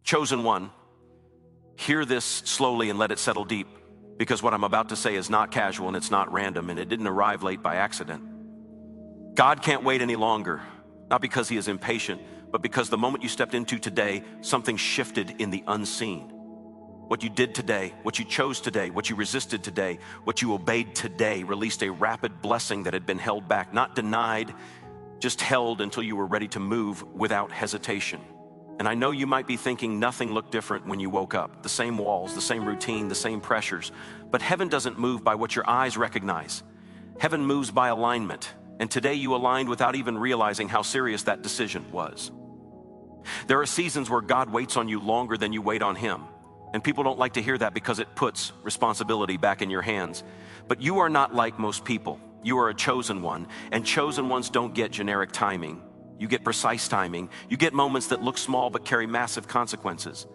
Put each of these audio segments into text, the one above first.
Chosen one, hear this slowly and let it settle deep, because what I'm about to say is not casual and it's not random and it didn't arrive late by accident. God can't wait any longer, not because he is impatient, but because the moment you stepped into today, something shifted in the unseen. What you did today, what you chose today, what you resisted today, what you obeyed today released a rapid blessing that had been held back, not denied, just held until you were ready to move without hesitation. And I know you might be thinking nothing looked different when you woke up. The same walls, the same routine, the same pressures. But heaven doesn't move by what your eyes recognize. Heaven moves by alignment. And today you aligned without even realizing how serious that decision was. There are seasons where God waits on you longer than you wait on him. And people don't like to hear that because it puts responsibility back in your hands. But you are not like most people. You are a chosen one, and chosen ones don't get generic timing. You get precise timing. You get moments that look small but carry massive consequences.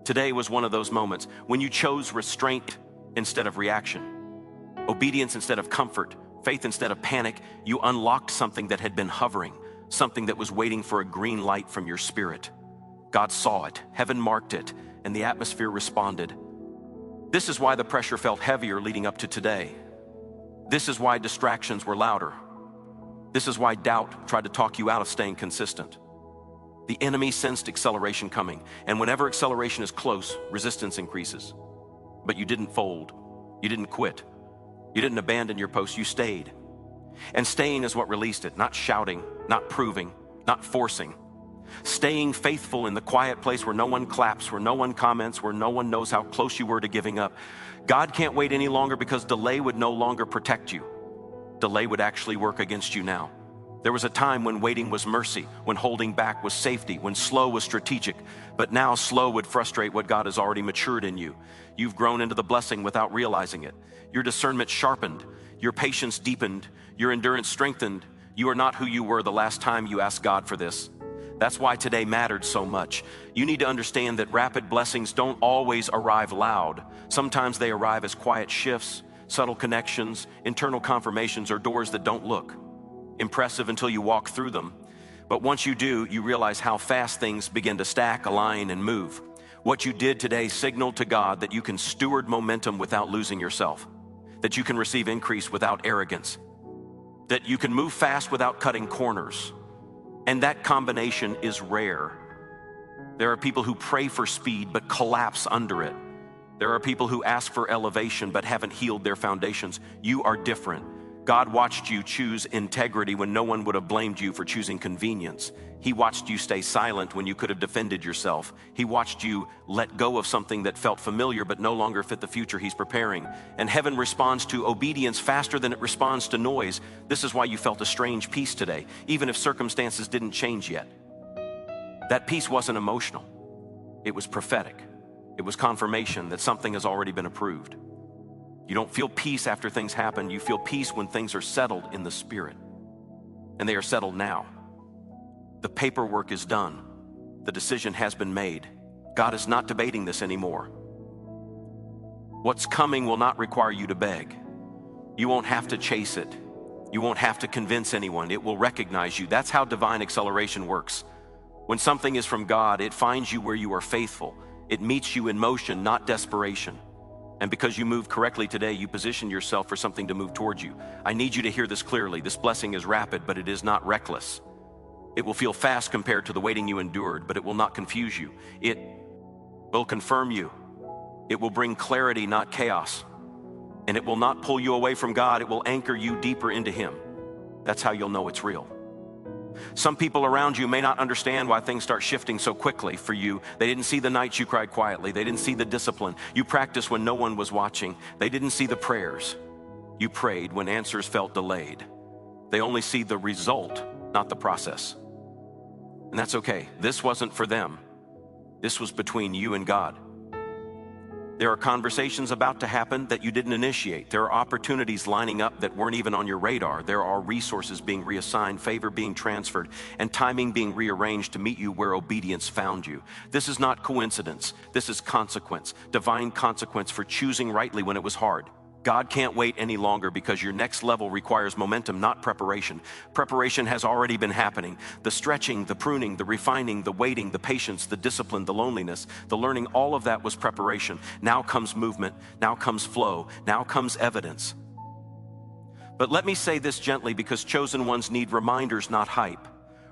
Today was one of those moments when you chose restraint instead of reaction, obedience instead of comfort, faith instead of panic. You unlocked something that had been hovering, something that was waiting for a green light from your spirit. God saw it, heaven marked it, and the atmosphere responded. This is why the pressure felt heavier leading up to today. This is why distractions were louder. This is why doubt tried to talk you out of staying consistent. The enemy sensed acceleration coming, and whenever acceleration is close, resistance increases. But you didn't fold. You didn't quit. You didn't abandon your post. You stayed. And staying is what released it, not shouting, not proving, not forcing. Staying faithful in the quiet place where no one claps, where no one comments, where no one knows how close you were to giving up. God can't wait any longer because delay would no longer protect you. Delay would actually work against you now. There was a time when waiting was mercy, when holding back was safety, when slow was strategic. But now slow would frustrate what God has already matured in you. You've grown into the blessing without realizing it. Your discernment sharpened, your patience deepened, your endurance strengthened. You are not who you were the last time you asked God for this. That's why today mattered so much. You need to understand that rapid blessings don't always arrive loud. Sometimes they arrive as quiet shifts, subtle connections, internal confirmations, or doors that don't look impressive until you walk through them. But once you do, you realize how fast things begin to stack, align, and move. What you did today signaled to God that you can steward momentum without losing yourself, that you can receive increase without arrogance, that you can move fast without cutting corners. And that combination is rare. There are people who pray for speed but collapse under it. There are people who ask for elevation but haven't healed their foundations. You are different. God watched you choose integrity when no one would have blamed you for choosing convenience. He watched you stay silent when you could have defended yourself. He watched you let go of something that felt familiar but no longer fit the future he's preparing. And heaven responds to obedience faster than it responds to noise. This is why you felt a strange peace today, even if circumstances didn't change yet. That peace wasn't emotional. It was prophetic. It was confirmation that something has already been approved. You don't feel peace after things happen. You feel peace when things are settled in the spirit. And they are settled now. The paperwork is done. The decision has been made. God is not debating this anymore. What's coming will not require you to beg. You won't have to chase it. You won't have to convince anyone. It will recognize you. That's how divine acceleration works. When something is from God, it finds you where you are faithful. It meets you in motion, not desperation. And because you moved correctly today, you position yourself for something to move towards you. I need you to hear this clearly. This blessing is rapid, but it is not reckless. It will feel fast compared to the waiting you endured, but it will not confuse you. It will confirm you. It will bring clarity, not chaos. And it will not pull you away from God. It will anchor you deeper into Him. That's how you'll know it's real. Some people around you may not understand why things start shifting so quickly for you. They didn't see the nights you cried quietly. They didn't see the discipline you practiced when no one was watching. They didn't see the prayers you prayed when answers felt delayed. They only see the result, not the process. And that's okay. This wasn't for them. This was between you and God. There are conversations about to happen that you didn't initiate. There are opportunities lining up that weren't even on your radar. There are resources being reassigned, favor being transferred, and timing being rearranged to meet you where obedience found you. This is not coincidence. This is consequence, divine consequence for choosing rightly when it was hard. God can't wait any longer because your next level requires momentum, not preparation. Preparation has already been happening. The stretching, the pruning, the refining, the waiting, the patience, the discipline, the loneliness, the learning, all of that was preparation. Now comes movement, now comes flow, now comes evidence. But let me say this gently because chosen ones need reminders, not hype.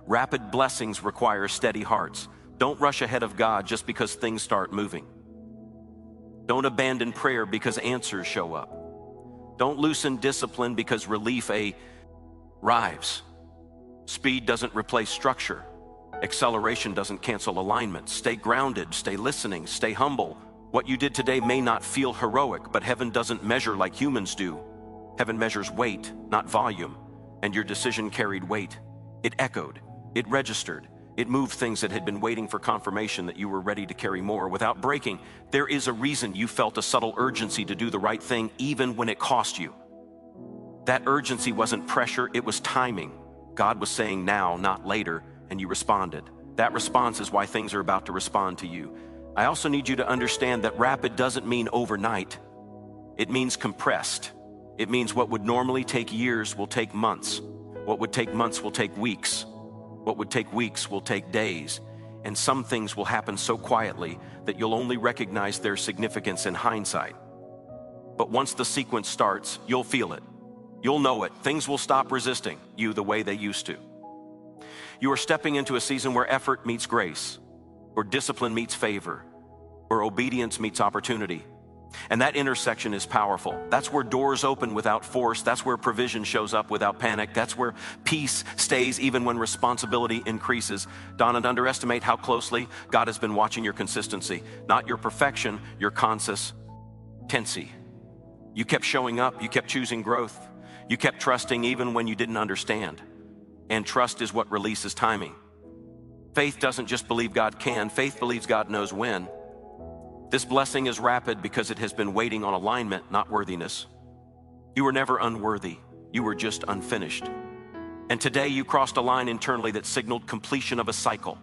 Rapid blessings require steady hearts. Don't rush ahead of God just because things start moving. Don't abandon prayer because answers show up. Don't loosen discipline because relief arrives. Speed doesn't replace structure. Acceleration doesn't cancel alignment. Stay grounded, stay listening, stay humble. What you did today may not feel heroic, but heaven doesn't measure like humans do. Heaven measures weight, not volume. And your decision carried weight. It echoed, it registered, it moved things that had been waiting for confirmation that you were ready to carry more without breaking. There is a reason you felt a subtle urgency to do the right thing even when it cost you. That urgency wasn't pressure, it was timing. God was saying now, not later, and you responded. That response is why things are about to respond to you. I also need you to understand that rapid doesn't mean overnight. It means compressed. It means what would normally take years will take months. What would take months will take weeks. What would take weeks will take days. And some things will happen so quietly that you'll only recognize their significance in hindsight. But once the sequence starts, you'll feel it. You'll know it. Things will stop resisting you the way they used to. You are stepping into a season where effort meets grace, where discipline meets favor, where obedience meets opportunity. And that intersection is powerful. That's where doors open without force. That's where provision shows up without panic. That's where peace stays even when responsibility increases. Don't underestimate how closely God has been watching your consistency. Not your perfection, your consistency. You kept showing up. You kept choosing growth. You kept trusting even when you didn't understand. And trust is what releases timing. Faith doesn't just believe God can. Faith believes God knows when. This blessing is rapid because it has been waiting on alignment, not worthiness. You were never unworthy. You were just unfinished. And today you crossed a line internally that signaled completion of a cycle.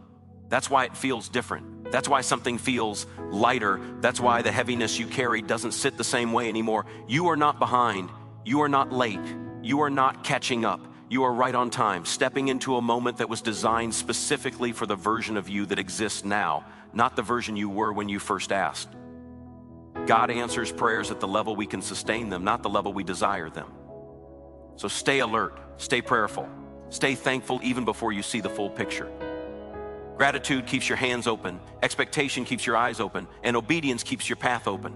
That's why it feels different. That's why something feels lighter. That's why the heaviness you carried doesn't sit the same way anymore. You are not behind. You are not late. You are not catching up. You are right on time, stepping into a moment that was designed specifically for the version of you that exists now, not the version you were when you first asked. God answers prayers at the level we can sustain them, not the level we desire them. So stay alert, stay prayerful, stay thankful even before you see the full picture. Gratitude keeps your hands open, expectation keeps your eyes open, and obedience keeps your path open.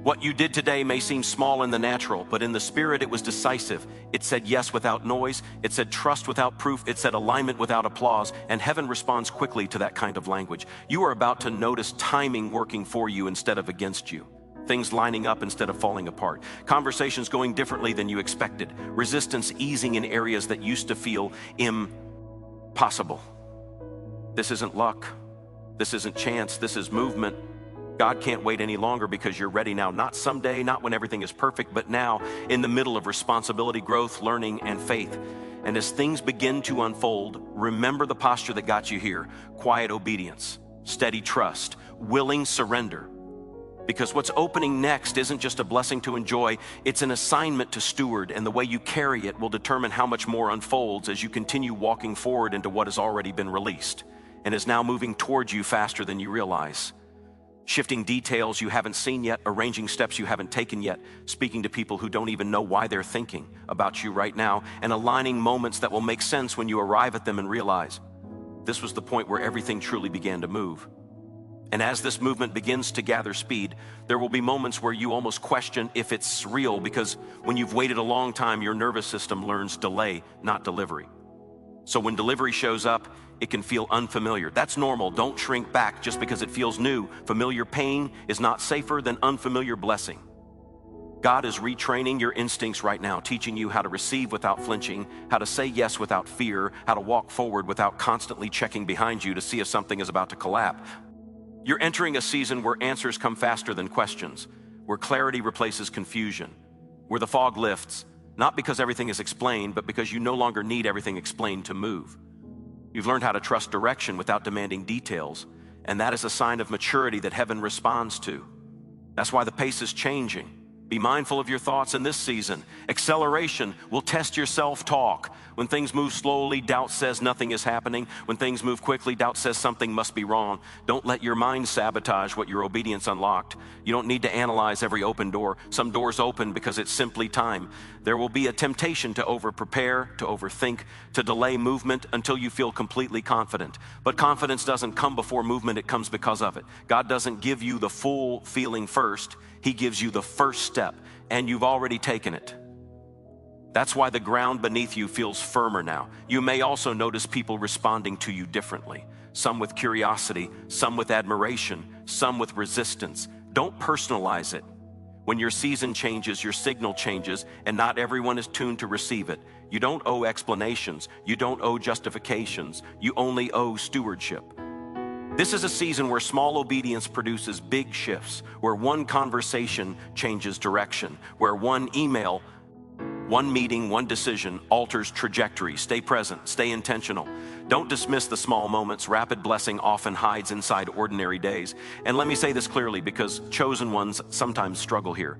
What you did today may seem small in the natural, but in the spirit it was decisive. It said yes without noise, it said trust without proof, it said alignment without applause, and heaven responds quickly to that kind of language. You are about to notice timing working for you instead of against you. Things lining up instead of falling apart. Conversations going differently than you expected. Resistance easing in areas that used to feel impossible. This isn't luck. This isn't chance. This is movement. God can't wait any longer because you're ready now. Not someday, not when everything is perfect, but now in the middle of responsibility, growth, learning, and faith. And as things begin to unfold, remember the posture that got you here. Quiet obedience, steady trust, willing surrender. Because what's opening next isn't just a blessing to enjoy, it's an assignment to steward, and the way you carry it will determine how much more unfolds as you continue walking forward into what has already been released and is now moving towards you faster than you realize. Shifting details you haven't seen yet, arranging steps you haven't taken yet, speaking to people who don't even know why they're thinking about you right now, and aligning moments that will make sense when you arrive at them and realize this was the point where everything truly began to move. And as this movement begins to gather speed, there will be moments where you almost question if it's real, because when you've waited a long time, your nervous system learns delay, not delivery. So when delivery shows up, it can feel unfamiliar. That's normal. Don't shrink back just because it feels new. Familiar pain is not safer than unfamiliar blessing. God is retraining your instincts right now, teaching you how to receive without flinching, how to say yes without fear, how to walk forward without constantly checking behind you to see if something is about to collapse. You're entering a season where answers come faster than questions, where clarity replaces confusion, where the fog lifts, not because everything is explained, but because you no longer need everything explained to move. You've learned how to trust direction without demanding details, and that is a sign of maturity that heaven responds to. That's why the pace is changing. Be mindful of your thoughts in this season. Acceleration will test your self-talk. When things move slowly, doubt says nothing is happening. When things move quickly, doubt says something must be wrong. Don't let your mind sabotage what your obedience unlocked. You don't need to analyze every open door. Some doors open because it's simply time. There will be a temptation to over-prepare, to overthink, to delay movement until you feel completely confident. But confidence doesn't come before movement, it comes because of it. God doesn't give you the full feeling first. He gives you the first step, and you've already taken it. That's why the ground beneath you feels firmer now. You may also notice people responding to you differently. Some with curiosity, some with admiration, some with resistance. Don't personalize it. When your season changes, your signal changes, and not everyone is tuned to receive it. You don't owe explanations. You don't owe justifications. You only owe stewardship. This is a season where small obedience produces big shifts, where one conversation changes direction, where one email, one meeting, one decision alters trajectory. Stay present, stay intentional. Don't dismiss the small moments. Rapid blessing often hides inside ordinary days. And let me say this clearly, because chosen ones sometimes struggle here.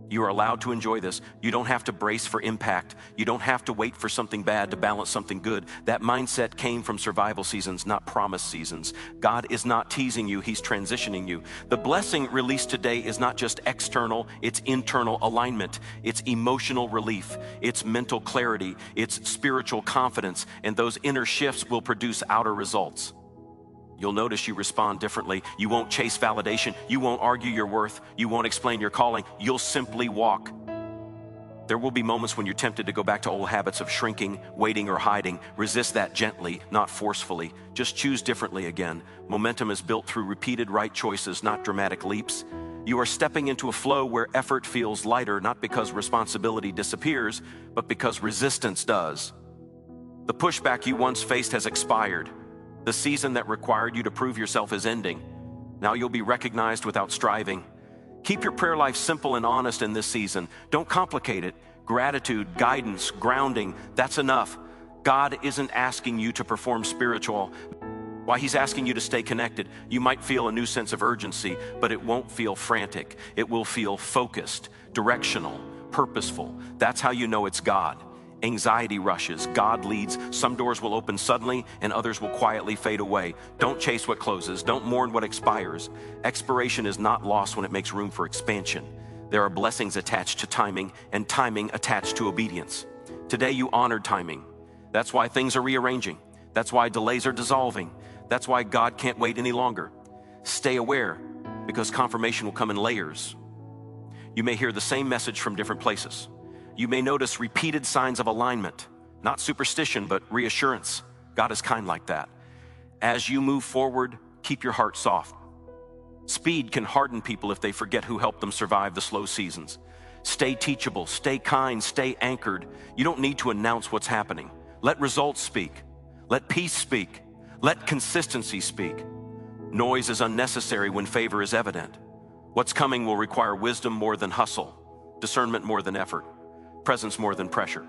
You are allowed to enjoy this. You don't have to brace for impact. You don't have to wait for something bad to balance something good. That mindset came from survival seasons, not promise seasons. God is not teasing you, He's transitioning you. The blessing released today is not just external, it's internal alignment. It's emotional relief. It's mental clarity. It's spiritual confidence. And those inner shifts will produce outer results. You'll notice you respond differently. You won't chase validation. You won't argue your worth. You won't explain your calling. You'll simply walk. There will be moments when you're tempted to go back to old habits of shrinking, waiting, or hiding. Resist that gently, not forcefully. Just choose differently again. Momentum is built through repeated right choices, not dramatic leaps. You are stepping into a flow where effort feels lighter, not because responsibility disappears, but because resistance does. The pushback you once faced has expired. The season that required you to prove yourself is ending. Now you'll be recognized without striving. Keep your prayer life simple and honest in this season. Don't complicate it. Gratitude, guidance, grounding, that's enough. God isn't asking you to perform spiritual. Why He's asking you to stay connected. You might feel a new sense of urgency, but it won't feel frantic. It will feel focused, directional, purposeful. That's how you know it's God. Anxiety rushes, God leads. Some doors will open suddenly and others will quietly fade away. Don't chase what closes. Don't mourn what expires. Expiration is not lost when it makes room for expansion. There are blessings attached to timing and timing attached to obedience. Today you honored timing. That's why things are rearranging. That's why delays are dissolving. That's why God can't wait any longer. Stay aware, because confirmation will come in layers. You may hear the same message from different places. You may notice repeated signs of alignment, not superstition, but reassurance. God is kind like that. As you move forward, keep your heart soft. Speed can harden people if they forget who helped them survive the slow seasons. Stay teachable, stay kind, stay anchored. You don't need to announce what's happening. Let results speak. Let peace speak. Let consistency speak. Noise is unnecessary when favor is evident. What's coming will require wisdom more than hustle, discernment more than effort, presence more than pressure.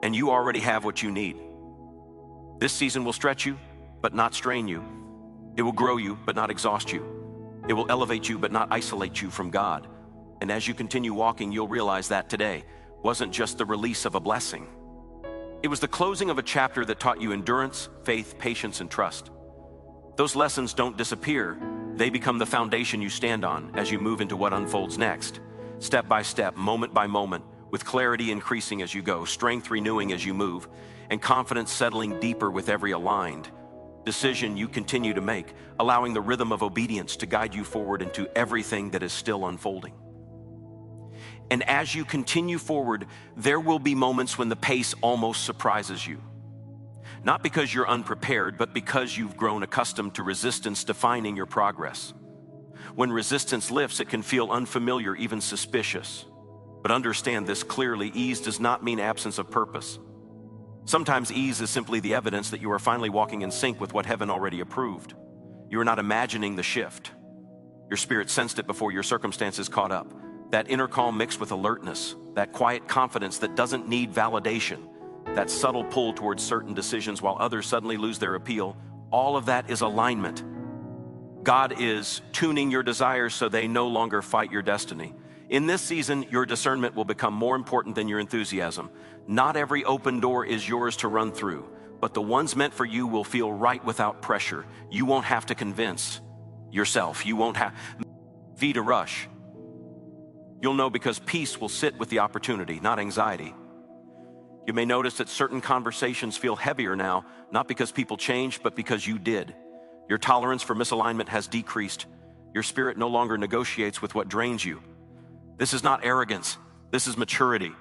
And you already have what you need. This season will stretch you, but not strain you. It will grow you, but not exhaust you. It will elevate you, but not isolate you from God. And as you continue walking, you'll realize that today wasn't just the release of a blessing. It was the closing of a chapter that taught you endurance, faith, patience, and trust. Those lessons don't disappear. They become the foundation you stand on as you move into what unfolds next. Step by step, moment by moment, with clarity increasing as you go, strength renewing as you move, and confidence settling deeper with every aligned decision you continue to make, allowing the rhythm of obedience to guide you forward into everything that is still unfolding. And as you continue forward, there will be moments when the pace almost surprises you. Not because you're unprepared, but because you've grown accustomed to resistance defining your progress. When resistance lifts, it can feel unfamiliar, even suspicious. But understand this clearly, ease does not mean absence of purpose. Sometimes ease is simply the evidence that you are finally walking in sync with what heaven already approved. You are not imagining the shift. Your spirit sensed it before your circumstances caught up. That inner calm mixed with alertness, that quiet confidence that doesn't need validation, that subtle pull towards certain decisions while others suddenly lose their appeal, all of that is alignment. God is tuning your desires so they no longer fight your destiny. In this season, your discernment will become more important than your enthusiasm. Not every open door is yours to run through, but the ones meant for you will feel right without pressure. You won't have to convince yourself. You won't have to rush. You'll know because peace will sit with the opportunity, not anxiety. You may notice that certain conversations feel heavier now, not because people changed, but because you did. Your tolerance for misalignment has decreased. Your spirit no longer negotiates with what drains you. This is not arrogance. This is maturity.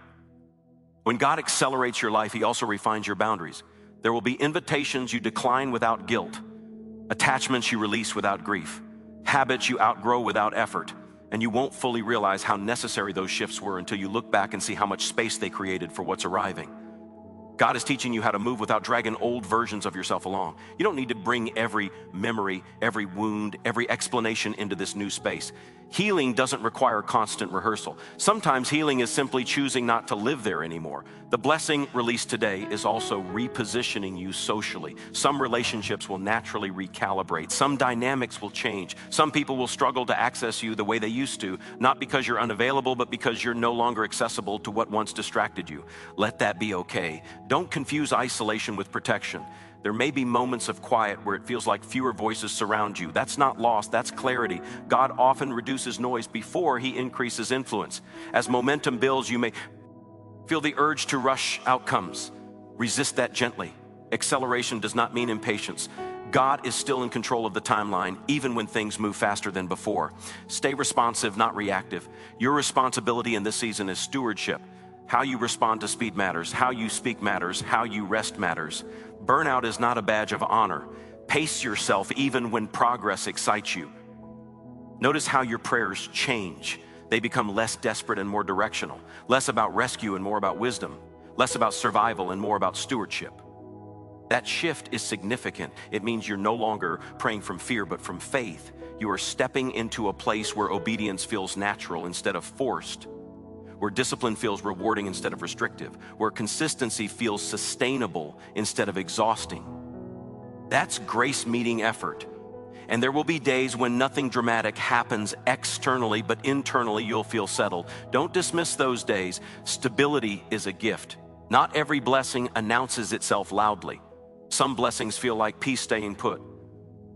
When God accelerates your life, He also refines your boundaries. There will be invitations you decline without guilt, attachments you release without grief, habits you outgrow without effort, and you won't fully realize how necessary those shifts were until you look back and see how much space they created for what's arriving. God is teaching you how to move without dragging old versions of yourself along. You don't need to bring every memory, every wound, every explanation into this new space. Healing doesn't require constant rehearsal. Sometimes healing is simply choosing not to live there anymore. The blessing released today is also repositioning you socially. Some relationships will naturally recalibrate. Some dynamics will change. Some people will struggle to access you the way they used to, not because you're unavailable, but because you're no longer accessible to what once distracted you. Let that be okay. Don't confuse isolation with protection. There may be moments of quiet where it feels like fewer voices surround you. That's not loss, that's clarity. God often reduces noise before He increases influence. As momentum builds, you may feel the urge to rush outcomes. Resist that gently. Acceleration does not mean impatience. God is still in control of the timeline, even when things move faster than before. Stay responsive, not reactive. Your responsibility in this season is stewardship. How you respond to speed matters. How you speak matters. How you rest matters. Burnout is not a badge of honor. Pace yourself even when progress excites you. Notice how your prayers change. They become less desperate and more directional. Less about rescue and more about wisdom. Less about survival and more about stewardship. That shift is significant. It means you're no longer praying from fear, but from faith. You are stepping into a place where obedience feels natural instead of forced, where discipline feels rewarding instead of restrictive, where consistency feels sustainable instead of exhausting. That's grace meeting effort. And there will be days when nothing dramatic happens externally, but internally you'll feel settled. Don't dismiss those days. Stability is a gift. Not every blessing announces itself loudly. Some blessings feel like peace staying put.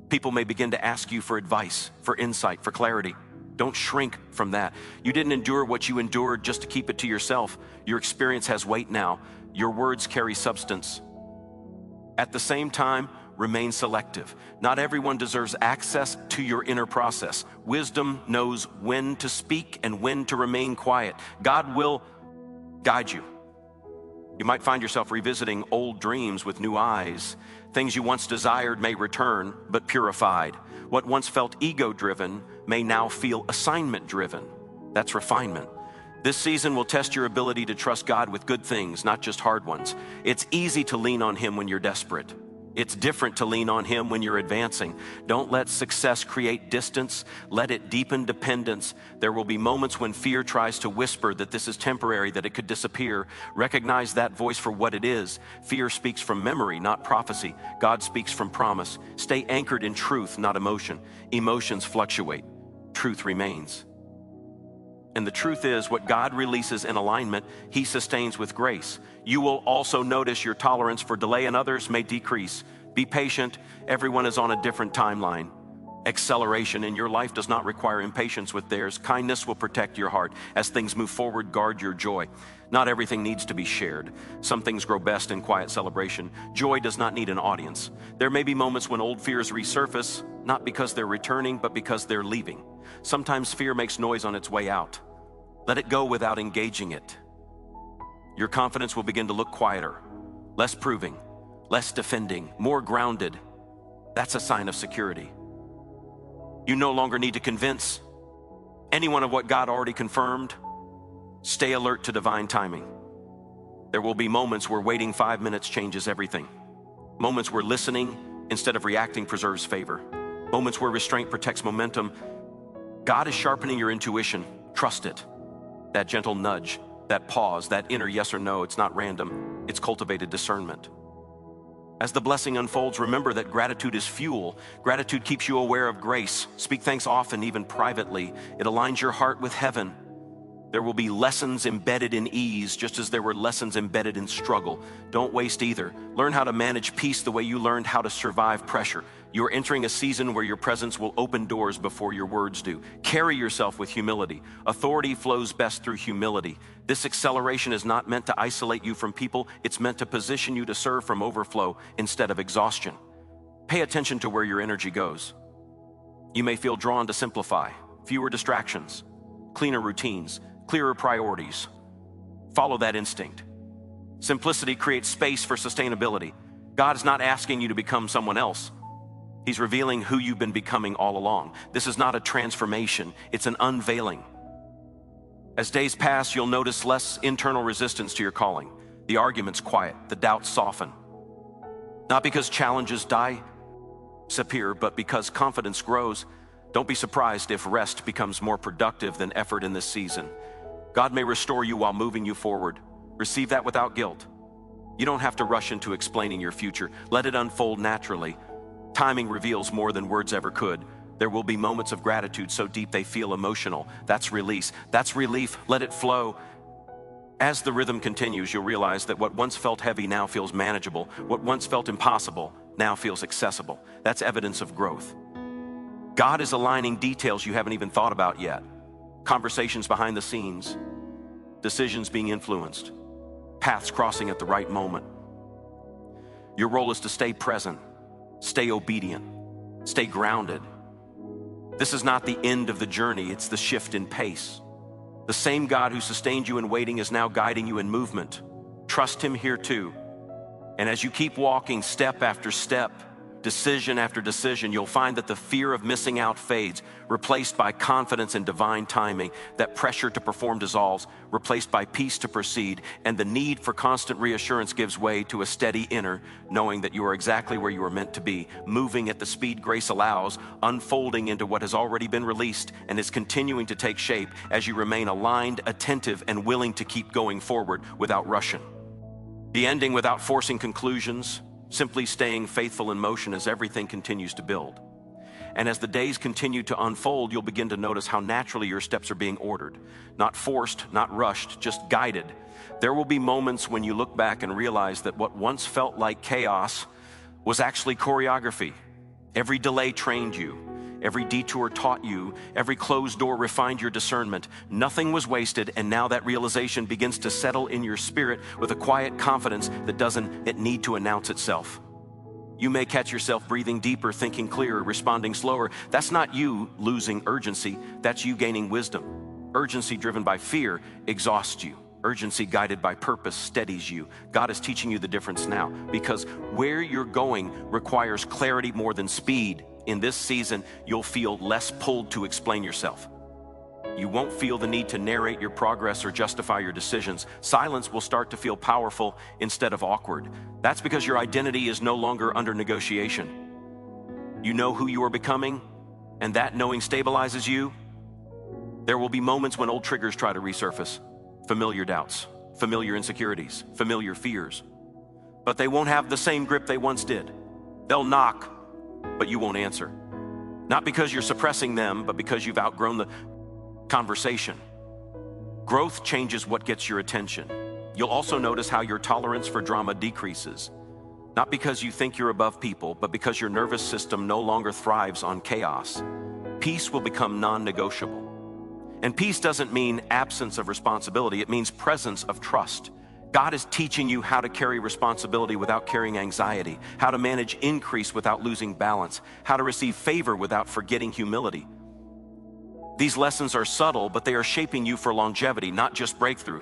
People may begin to ask you for advice, for insight, for clarity. Don't shrink from that. You didn't endure what you endured just to keep it to yourself. Your experience has weight now. Your words carry substance. At the same time, remain selective. Not everyone deserves access to your inner process. Wisdom knows when to speak and when to remain quiet. God will guide you. You might find yourself revisiting old dreams with new eyes. Things you once desired may return, but purified. What once felt ego-driven may now feel assignment-driven. That's refinement. This season will test your ability to trust God with good things, not just hard ones. It's easy to lean on Him when you're desperate. It's different to lean on Him when you're advancing. Don't let success create distance. Let it deepen dependence. There will be moments when fear tries to whisper that this is temporary, that it could disappear. Recognize that voice for what it is. Fear speaks from memory, not prophecy. God speaks from promise. Stay anchored in truth, not emotion. Emotions fluctuate. Truth remains. And the truth is, what God releases in alignment, He sustains with grace. You will also notice your tolerance for delay in others may decrease. Be patient. Everyone is on a different timeline. Acceleration in your life does not require impatience with theirs. Kindness will protect your heart. As things move forward, guard your joy. Not everything needs to be shared. Some things grow best in quiet celebration. Joy does not need an audience. There may be moments when old fears resurface, not because they're returning, but because they're leaving. Sometimes fear makes noise on its way out. Let it go without engaging it. Your confidence will begin to look quieter, less proving, less defending, more grounded. That's a sign of security. You no longer need to convince anyone of what God already confirmed. Stay alert to divine timing. There will be moments where waiting 5 minutes changes everything. Moments where listening instead of reacting preserves favor. Moments where restraint protects momentum. God is sharpening your intuition. Trust it. That gentle nudge, that pause, that inner yes or no, it's not random. It's cultivated discernment. As the blessing unfolds, remember that gratitude is fuel. Gratitude keeps you aware of grace. Speak thanks often, even privately. It aligns your heart with heaven. There will be lessons embedded in ease, just as there were lessons embedded in struggle. Don't waste either. Learn how to manage peace the way you learned how to survive pressure. You are entering a season where your presence will open doors before your words do. Carry yourself with humility. Authority flows best through humility. This acceleration is not meant to isolate you from people. It's meant to position you to serve from overflow instead of exhaustion. Pay attention to where your energy goes. You may feel drawn to simplify, fewer distractions, cleaner routines, clearer priorities. Follow that instinct. Simplicity creates space for sustainability. God is not asking you to become someone else. He's revealing who you've been becoming all along. This is not a transformation, it's an unveiling. As days pass, you'll notice less internal resistance to your calling. The arguments quiet, the doubts soften. Not because challenges disappear, but because confidence grows. Don't be surprised if rest becomes more productive than effort in this season. God may restore you while moving you forward. Receive that without guilt. You don't have to rush into explaining your future. Let it unfold naturally. Timing reveals more than words ever could. There will be moments of gratitude so deep they feel emotional. That's release. That's relief. Let it flow. As the rhythm continues, you'll realize that what once felt heavy now feels manageable. What once felt impossible now feels accessible. That's evidence of growth. God is aligning details you haven't even thought about yet. Conversations behind the scenes, decisions being influenced, paths crossing at the right moment. Your role is to stay present, stay obedient, stay grounded. This is not the end of the journey, it's the shift in pace. The same God who sustained you in waiting is now guiding you in movement. Trust Him here too. And as you keep walking step after step, decision after decision, you'll find that the fear of missing out fades, replaced by confidence in divine timing. That pressure to perform dissolves, replaced by peace to proceed, and the need for constant reassurance gives way to a steady inner, knowing that you are exactly where you are meant to be, moving at the speed grace allows, unfolding into what has already been released and is continuing to take shape as you remain aligned, attentive, and willing to keep going forward without rushing. The ending without forcing conclusions, simply staying faithful in motion as everything continues to build. And as the days continue to unfold, you'll begin to notice how naturally your steps are being ordered. Not forced, not rushed, just guided. There will be moments when you look back and realize that what once felt like chaos was actually choreography. Every delay trained you. Every detour taught you. Every closed door refined your discernment. Nothing was wasted, and now that realization begins to settle in your spirit with a quiet confidence that doesn't need to announce itself. You may catch yourself breathing deeper, thinking clearer, responding slower. That's not you losing urgency. That's you gaining wisdom. Urgency driven by fear exhausts you. Urgency guided by purpose steadies you. God is teaching you the difference now, because where you're going requires clarity more than speed. In this season, you'll feel less pulled to explain yourself. You won't feel the need to narrate your progress or justify your decisions. Silence will start to feel powerful instead of awkward. That's because your identity is no longer under negotiation. You know who you are becoming, and that knowing stabilizes you. There will be moments when old triggers try to resurface. Familiar doubts, familiar insecurities, familiar fears. But they won't have the same grip they once did. They'll knock, but you won't answer. Not because you're suppressing them, but because you've outgrown the conversation. Growth changes what gets your attention. You'll also notice how your tolerance for drama decreases. Not because you think you're above people, but because your nervous system no longer thrives on chaos. Peace will become non-negotiable. And peace doesn't mean absence of responsibility, it means presence of trust. God is teaching you how to carry responsibility without carrying anxiety, how to manage increase without losing balance, how to receive favor without forgetting humility. These lessons are subtle, but they are shaping you for longevity, not just breakthrough.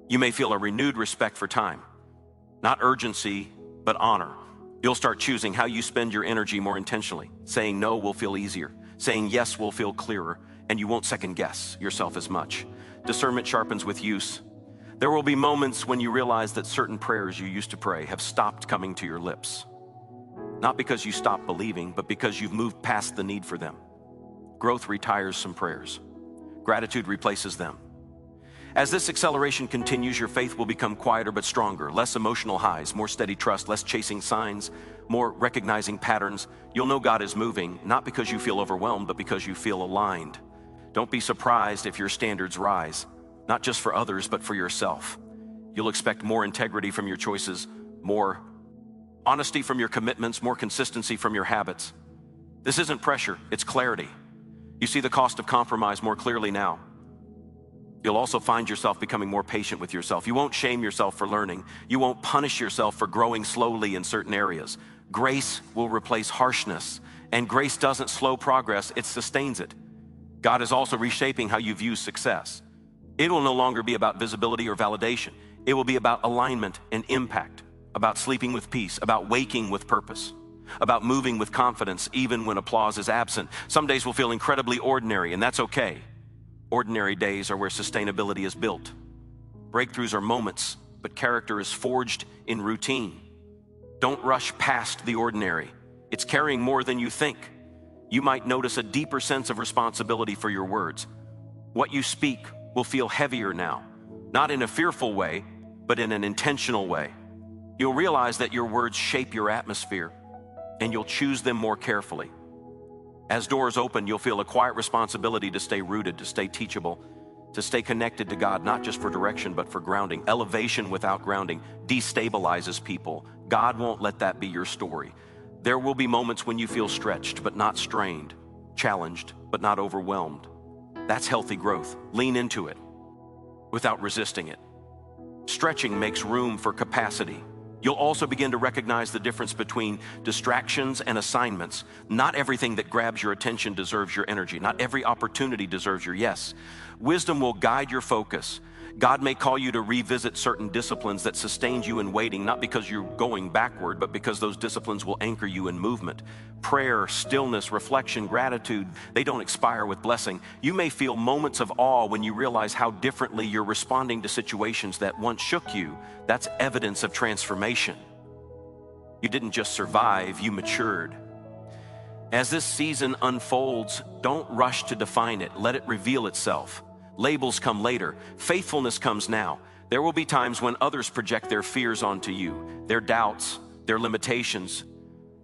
You may feel a renewed respect for time, not urgency, but honor. You'll start choosing how you spend your energy more intentionally. Saying no will feel easier. Saying yes will feel clearer, and you won't second guess yourself as much. Discernment sharpens with use. There will be moments when you realize that certain prayers you used to pray have stopped coming to your lips. Not because you stopped believing, but because you've moved past the need for them. Growth retires some prayers. Gratitude replaces them. As this acceleration continues, your faith will become quieter but stronger, less emotional highs, more steady trust, less chasing signs, more recognizing patterns. You'll know God is moving, not because you feel overwhelmed, but because you feel aligned. Don't be surprised if your standards rise, not just for others, but for yourself. You'll expect more integrity from your choices, more honesty from your commitments, more consistency from your habits. This isn't pressure, it's clarity. You see the cost of compromise more clearly now. You'll also find yourself becoming more patient with yourself. You won't shame yourself for learning. You won't punish yourself for growing slowly in certain areas. Grace will replace harshness, and grace doesn't slow progress, it sustains it. God is also reshaping how you view success. It will no longer be about visibility or validation. It will be about alignment and impact, about sleeping with peace, about waking with purpose, about moving with confidence even when applause is absent. Some days will feel incredibly ordinary, and that's okay. Ordinary days are where sustainability is built. Breakthroughs are moments, but character is forged in routine. Don't rush past the ordinary. It's carrying more than you think. You might notice a deeper sense of responsibility for your words. What you speak will feel heavier now, not in a fearful way, but in an intentional way. You'll realize that your words shape your atmosphere, and you'll choose them more carefully. As doors open, you'll feel a quiet responsibility to stay rooted, to stay teachable, to stay connected to God, not just for direction, but for grounding. Elevation without grounding destabilizes people. God won't let that be your story. There will be moments when you feel stretched, but not strained, challenged, but not overwhelmed. That's healthy growth. Lean into it without resisting it. Stretching makes room for capacity. You'll also begin to recognize the difference between distractions and assignments. Not everything that grabs your attention deserves your energy. Not every opportunity deserves your yes. Wisdom will guide your focus. God may call you to revisit certain disciplines that sustained you in waiting, not because you're going backward, but because those disciplines will anchor you in movement. Prayer, stillness, reflection, gratitude, they don't expire with blessing. You may feel moments of awe when you realize how differently you're responding to situations that once shook you. That's evidence of transformation. You didn't just survive, you matured. As this season unfolds, don't rush to define it. Let it reveal itself. Labels come later. Faithfulness comes now. There will be times when others project their fears onto you, their doubts, their limitations.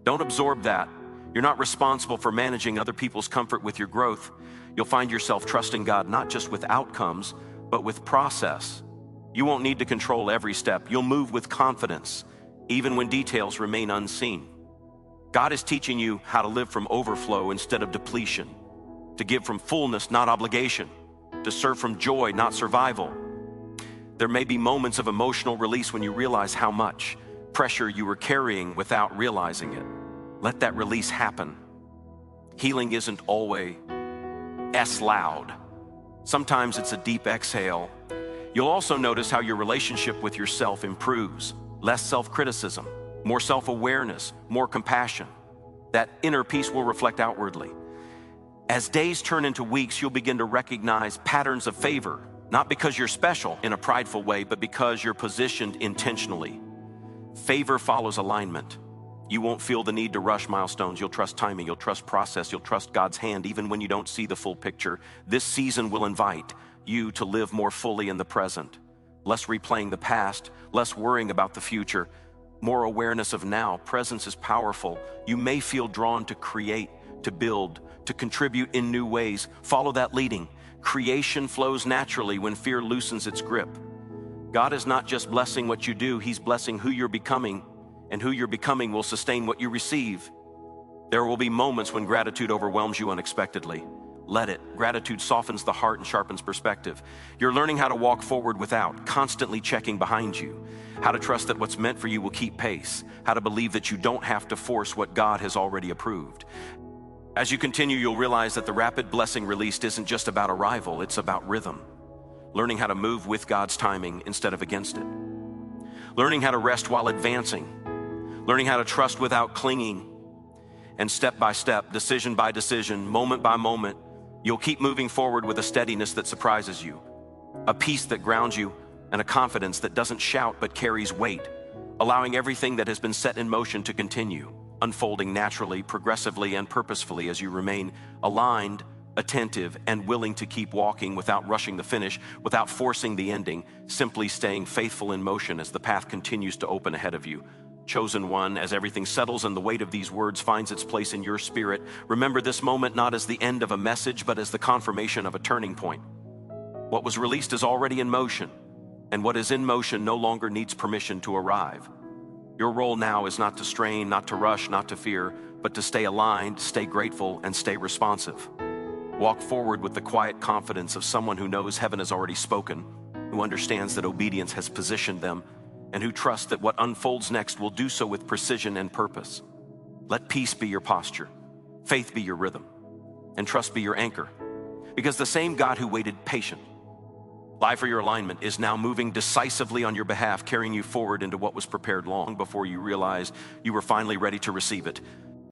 Don't absorb that. You're not responsible for managing other people's comfort with your growth. You'll find yourself trusting God not just with outcomes, but with process. You won't need to control every step. You'll move with confidence, even when details remain unseen. God is teaching you how to live from overflow instead of depletion, to give from fullness, not obligation, to serve from joy, not survival. There may be moments of emotional release when you realize how much pressure you were carrying without realizing it. Let that release happen. Healing isn't always loud. Sometimes it's a deep exhale. You'll also notice how your relationship with yourself improves. Less self-criticism, more self-awareness, more compassion. That inner peace will reflect outwardly. As days turn into weeks, you'll begin to recognize patterns of favor, not because you're special in a prideful way, but because you're positioned intentionally. Favor follows alignment. You won't feel the need to rush milestones. You'll trust timing, you'll trust process, you'll trust God's hand, even when you don't see the full picture. This season will invite you to live more fully in the present, less replaying the past, less worrying about the future, more awareness of now. Presence is powerful. You may feel drawn to create, to build, to contribute in new ways. Follow that leading. Creation flows naturally when fear loosens its grip. God is not just blessing what you do, He's blessing who you're becoming, and who you're becoming will sustain what you receive. There will be moments when gratitude overwhelms you unexpectedly. Let it. Gratitude softens the heart and sharpens perspective. You're learning how to walk forward without constantly checking behind you, how to trust that what's meant for you will keep pace, how to believe that you don't have to force what God has already approved. As you continue, you'll realize that the rapid blessing released isn't just about arrival, it's about rhythm. Learning how to move with God's timing instead of against it. Learning how to rest while advancing. Learning how to trust without clinging. And step by step, decision by decision, moment by moment, you'll keep moving forward with a steadiness that surprises you, a peace that grounds you, and a confidence that doesn't shout but carries weight, allowing everything that has been set in motion to continue, unfolding naturally, progressively, and purposefully as you remain aligned, attentive, and willing to keep walking without rushing the finish, without forcing the ending, simply staying faithful in motion as the path continues to open ahead of you. Chosen one, as everything settles and the weight of these words finds its place in your spirit, remember this moment not as the end of a message, but as the confirmation of a turning point. What was released is already in motion, and what is in motion no longer needs permission to arrive. Your role now is not to strain, not to rush, not to fear, but to stay aligned, stay grateful, and stay responsive. Walk forward with the quiet confidence of someone who knows heaven has already spoken, who understands that obedience has positioned them, and who trusts that what unfolds next will do so with precision and purpose. Let peace be your posture, faith be your rhythm, and trust be your anchor. Because the same God who waited patient, live for your alignment, is now moving decisively on your behalf, carrying you forward into what was prepared long before you realized you were finally ready to receive it.